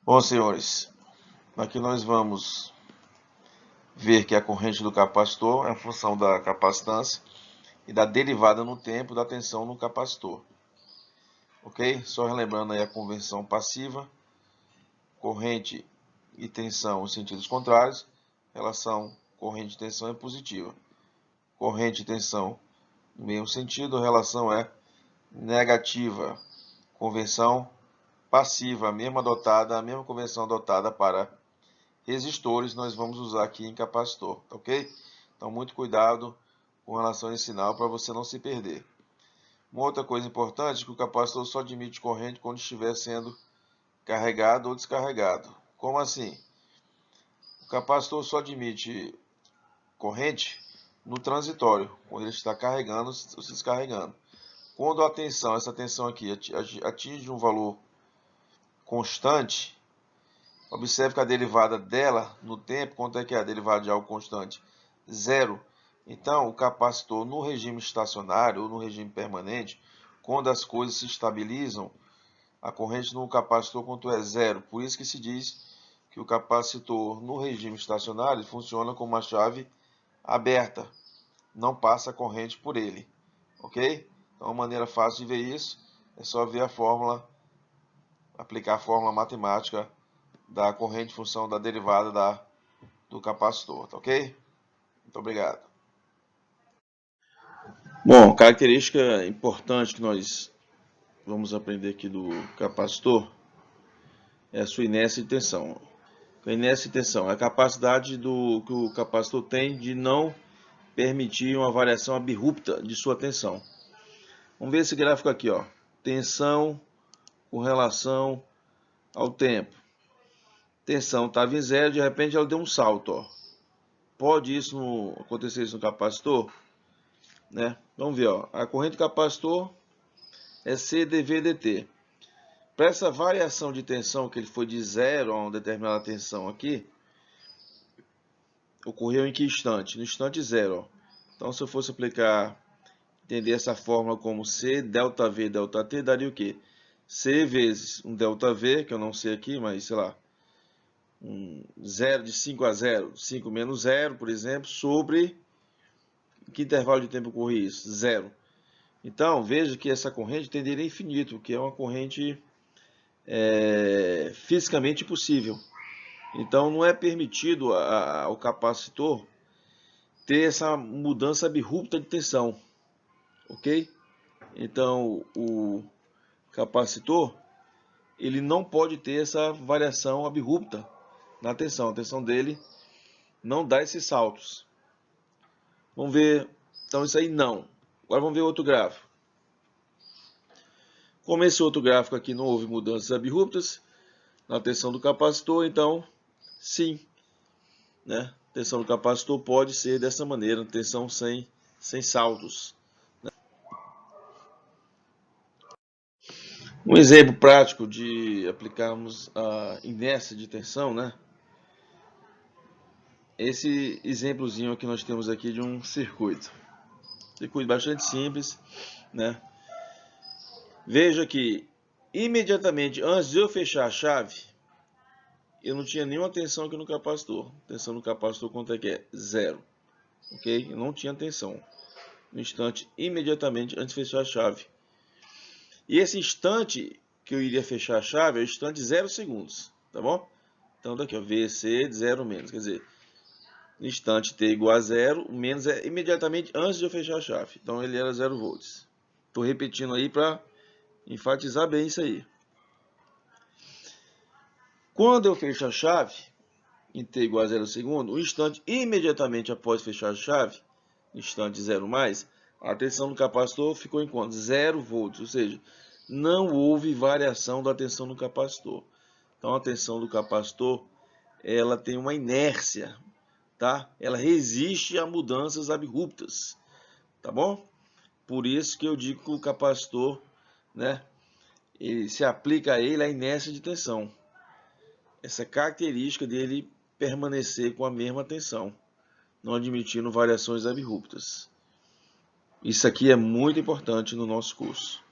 Bom, senhores, aqui nós vamos ver que a corrente do capacitor é a função da capacitância e da derivada no tempo da tensão no capacitor. Ok? Só relembrando aí a convenção passiva, corrente e tensão em sentidos contrários, relação corrente e tensão é positiva. Corrente e tensão no mesmo sentido, a relação é negativa. Convenção passiva, a mesma convenção adotada para resistores, nós vamos usar aqui em capacitor, tá ok? Então, muito cuidado com relação a esse sinal para você não se perder. Uma outra coisa importante é que o capacitor só admite corrente quando estiver sendo carregado ou descarregado. Como assim? O capacitor só admite corrente no transitório, quando ele está carregando ou se descarregando. Quando a tensão, essa tensão aqui, atinge um valor constante, observe que a derivada dela no tempo, quanto é que é a derivada de algo constante? Zero. Então, o capacitor no regime estacionário ou no regime permanente, quando as coisas se estabilizam, a corrente no capacitor quanto é zero. Por isso que se diz que o capacitor no regime estacionário funciona com uma chave aberta, não passa a corrente por ele, ok? Então, uma maneira fácil de ver isso é só ver a fórmula, aplicar a fórmula matemática da corrente em função da derivada do capacitor, tá ok? Muito obrigado. Bom, característica importante que nós vamos aprender aqui do capacitor é a sua inércia de tensão. A inércia de tensão é a capacidade que o capacitor tem de não permitir uma variação abrupta de sua tensão. Vamos ver esse gráfico aqui, ó. Tensão com relação ao tempo. Tensão estava em zero, de repente ela deu um salto, ó. Pode acontecer isso no capacitor? Né? Vamos ver, ó. A corrente do capacitor é CdV/dt. Para essa variação de tensão, que ele foi de zero a uma determinada tensão aqui, ocorreu em que instante? No instante zero. Ó. Então, se eu fosse entender essa fórmula como C ΔV ΔT, daria o quê? C vezes um ΔV, que eu não sei aqui, mas sei lá, um 0 de 5 a 0, 5 menos 0, por exemplo, sobre que intervalo de tempo ocorre isso? Zero. Então, veja que essa corrente tenderia a infinito, que é uma corrente fisicamente impossível. Então, não é permitido ao capacitor ter essa mudança abrupta de tensão, ok? Então, o capacitor ele não pode ter essa variação abrupta na tensão. A tensão dele não dá esses saltos. Vamos ver. Então, isso aí não. Agora vamos ver outro gráfico. Como esse outro gráfico aqui não houve mudanças abruptas na tensão do capacitor, então, sim, né? A tensão do capacitor pode ser dessa maneira, tensão sem saltos. Né? Um exemplo prático de aplicarmos a inércia de tensão, né? Esse exemplozinho que nós temos aqui de um circuito. Circuito bastante simples, né? Veja que imediatamente antes de eu fechar a chave, eu não tinha nenhuma tensão aqui no capacitor. Tensão no capacitor quanto é que é? Zero. Ok? Eu não tinha tensão. No instante, imediatamente antes de fechar a chave. E esse instante que eu iria fechar a chave é o instante de 0 segundos. Tá bom? Então daqui, ó, VC de 0 menos. Quer dizer, no instante t igual a 0, menos é imediatamente antes de eu fechar a chave. Então ele era 0 volts. Estou repetindo aí para enfatizar bem isso aí. Quando eu fecho a chave, em t igual a 0 segundo, o instante imediatamente após fechar a chave, instante 0 mais, a tensão do capacitor ficou em quanto? 0 volts, ou seja, não houve variação da tensão do capacitor. Então a tensão do capacitor, ela tem uma inércia, tá? Ela resiste a mudanças abruptas, tá bom? Por isso que eu digo que o capacitor, né, ele se aplica a ele a inércia de tensão. Essa característica dele permanecer com a mesma tensão, não admitindo variações abruptas. Isso aqui é muito importante no nosso curso.